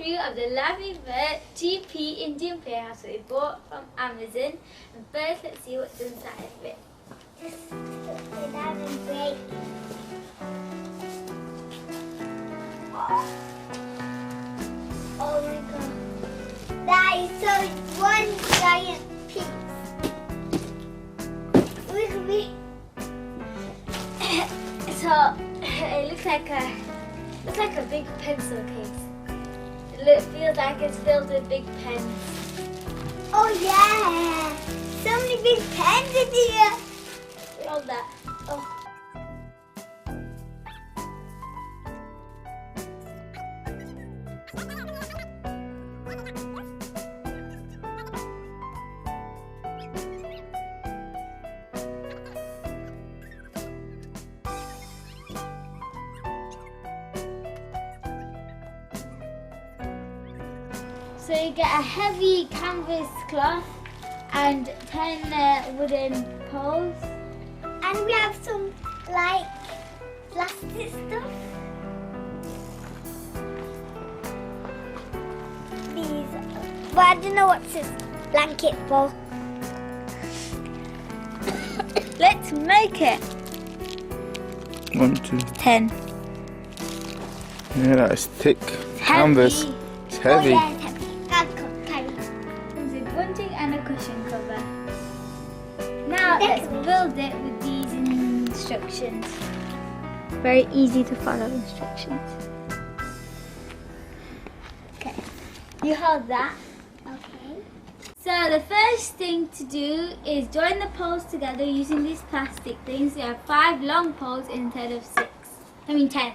review of the Lavievert Teepee Indian prayer house that we bought from Amazon. And first, let's see what's inside of it. Just put it down and break. Oh my god. That is so one giant piece. Look at me. So it looks like a big pencil case. It feels like it's filled with big pens. Oh yeah. So many big pens in here. All that. Oh. So you get a heavy canvas cloth and 10 wooden poles. And we have some like plastic stuff. These, but I don't know what's this blanket for. Let's make it. 1, 2. 10. Yeah, that is thick canvas. It's heavy. Oh, yeah, it's heavy. I can't carry it. Comes with bunting and a cushion cover. Now let's build it with these instructions. Very easy to follow instructions. Okay, you hold that. Okay. So the first thing to do is join the poles together using these plastic things. You have 5 long poles instead of 10.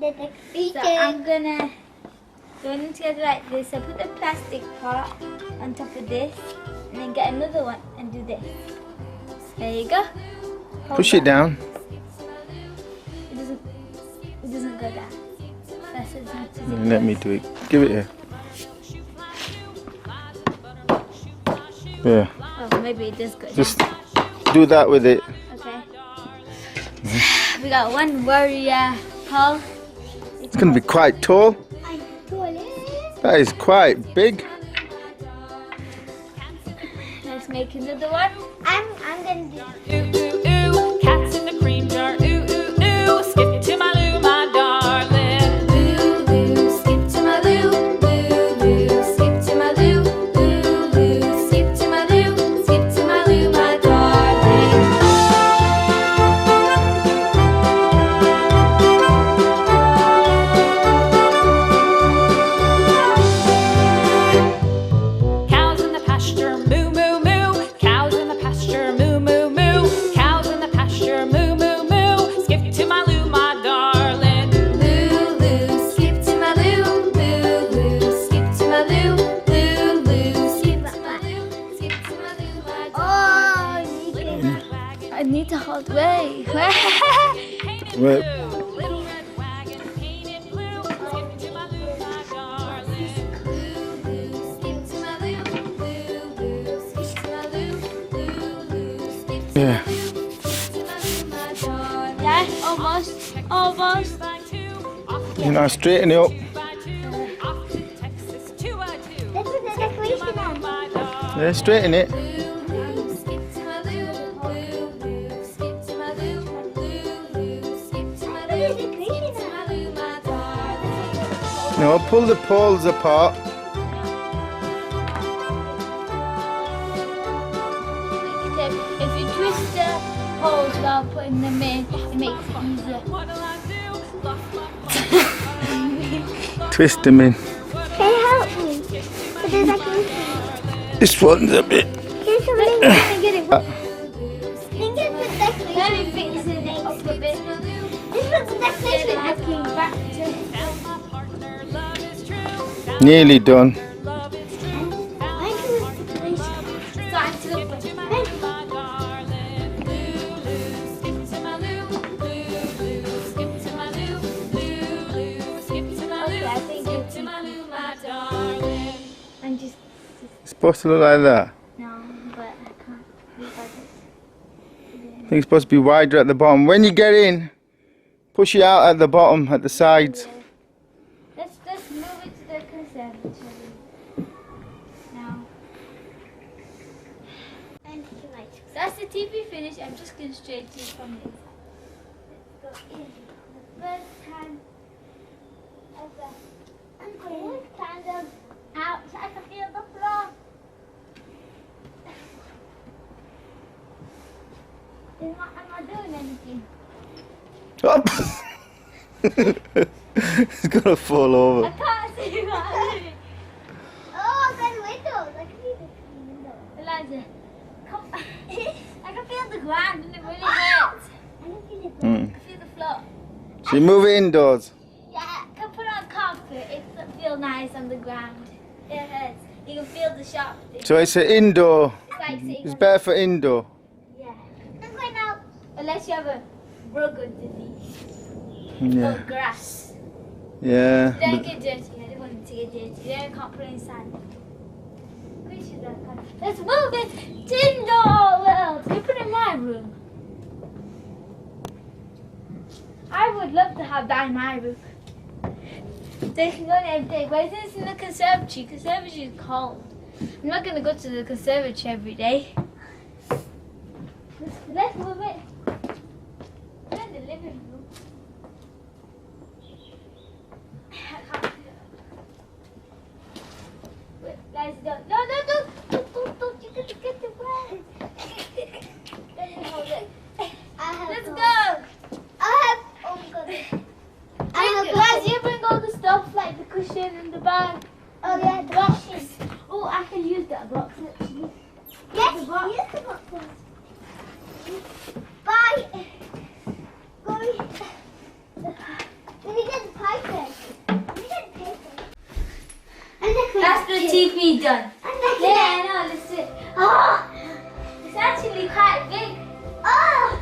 So I'm gonna join them together like this. So put the plastic part on top of this, and then get another one and do this. There you go. Hold Push it down. It doesn't go down. That's as much as it Let me goes. do it. Give it here. Yeah. Oh, maybe it does go Just down. do that with it. Okay. We got one warrior pole. It's going to be quite tall. I'm tall. That is quite big. Let's make another one. I'm gonna do. Ooh, ooh, ooh, cats in the cream jar. Ooh, ooh, ooh, skip to my loo, my darling. Loo, loo, skip to my loo. Loo, loo, skip to my loo. Loo, loo, skip to my loo. Skip to my loo, my darling. Cows in the pasture, moo, moo, moo. Cows in the pasture, moo, moo, moo. Cows in the pasture, moo, moo, moo. Skip to my loo, my darling. Loo, loo, skip to my loo. Loo, loo, skip to my loo. Loo, loo, skip to my loo. Skip to my loo, my darling. Oh, you can. I need to hold way. Well, Little red wagon painted blue. Skip to my loo, my darling. yeah. Yeah, almost. You know, straighten it up. Let's put the decoration on. Yeah, straighten it. No, pull the poles apart. If you twist the poles while putting them in, it makes it easier. Twist them in. Can you help me? Put the decoration. This one's a bit. Here's some things. Get it. Think it's the decoration. Let me fix it up a bit. This was the decoration. Looking back to Nearly done. start to open. Okay, I think it's I'm just It's supposed to look like that. no, but I can't. Because I think it's supposed to be wider at the bottom. When you get in, push it out at the bottom, at the sides. let's teepee finished, I'm just going straight to from this. Let's go in. The first time ever. I'm going kind of out so I can feel the floor. Am I doing anything? Up. It's gonna fall I over. can't see what I'm doing. Oh, there's windows. I can see the windows. Eliza, come. I can feel the ground and it really hurts. I can see the I Mm. can feel the floor. So you move it indoors. Yeah, I can put on carpet. It doesn't feel nice on the ground. It hurts. You can feel the sharp thing. So it's an indoor. It's like sitting It's on better for indoor. Yeah. I'm going out. Unless you have a rug underneath. Yeah. Or grass. Yeah. Don't but- get dirty. I don't want it to get dirty. Then I can't put it in sand. Let's move it to indoor world. We put it in my room. I would love to have that in my room. They can go in every day. Why isn't this in the conservatory? Conservatory is cold. I'm not going to go to the conservatory every day. Let's move it. We're in the living room. I can't do it. Wait, guys, don't. No, no, don't. Don't. You're going to get the wet. Let me hold it. Let's go. I have. Oh my god. Guys, you bring all the stuff like the cushion and the bag. Oh yeah, the Boxes. Oh, I can use that box actually. Yes, The box. use the boxes. Bye. Go. Let me get the pipe then. Let me get the paper. That's the teepee done. And Yeah, I know. Let's do it. Oh, it's actually quite big. Oh.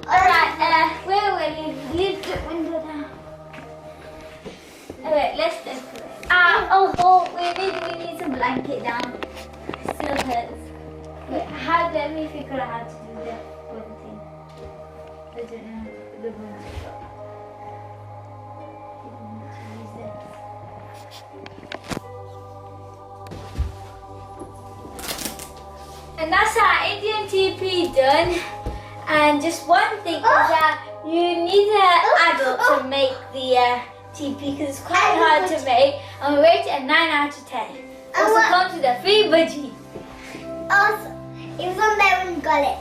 Alright, wait, leave the window down. Alright, let's decorate. We need some blanket down. Still hurts. Wait, let me figure out how to do the one thing. I don't know the one. And that's our Indian teepee done. And just one thing is that you need an adult to make the teepee because it's quite hard to make. And we rate it a 9 out of 10. Also comes with a free budgie. Also, it was on there when we got it.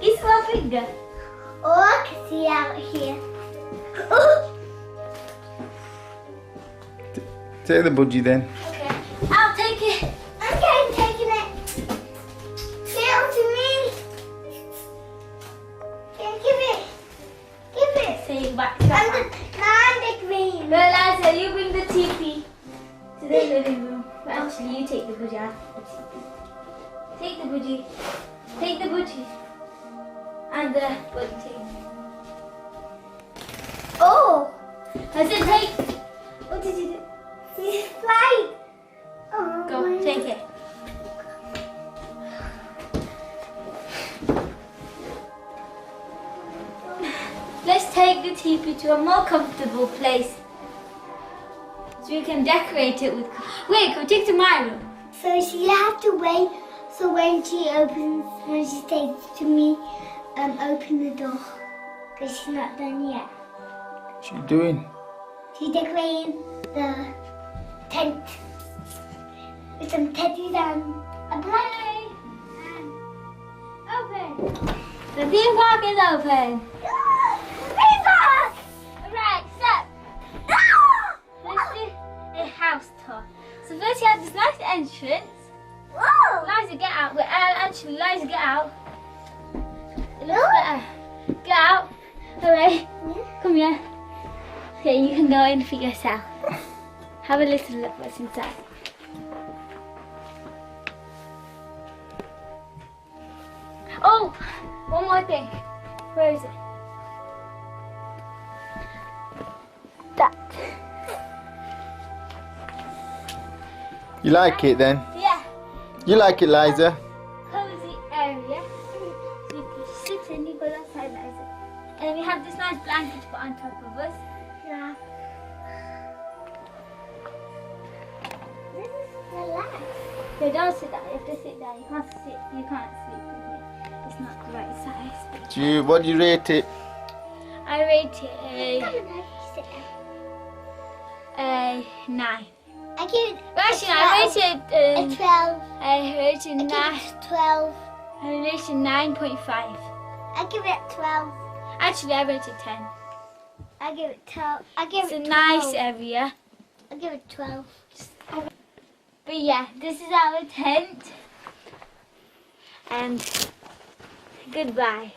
It's my finger. Oh, I can see out here. Take the budgie then. Okay, I'll take it. I'm taking it. Give it to me. Yeah, give it. Give it. Say it back. I'm the green. Well, Liza, you bring the teepee to the living room. Well, actually, you take the budgie out of the teepee. Take the budgie. Take the budgie. And the budgie. Oh, I said take. What did you do? he's flying. Oh, Go, take it. Let's take the teepee to a more comfortable place. So we can decorate it with... Wait, can we take it to my room? So she'll have to wait. So when she says to me, open the door. Because she's not done yet. What's she doing? She's decorating the tent. With some teddies and a blanket. Open. The theme park is open. Alright, so let's do a house tour. So first you have this nice entrance. Whoa! Liza, get out. Actually, Liza, get out. It looks better. Get out. Alright, come here. Okay, you can go in for yourself. Have a little look what's inside. Oh, one more thing. Where is it? That. You like it then? Yeah, You like it, Liza? cozy area. And we have this nice blanket to put on top of us. Yeah. This is relaxed. So don't sit down, you have to sit down. You can't sleep with it. It's not the right size. What do you rate it? I rate it Sit down. a 9. I give it Well, actually, I rated a 12. I rated I give 9. it 12. I rated 9.5. I give it 12. Actually, I rated 10. I give it 12. I give It's a it 12. nice area. I give it 12. But yeah, this is our tent. And goodbye.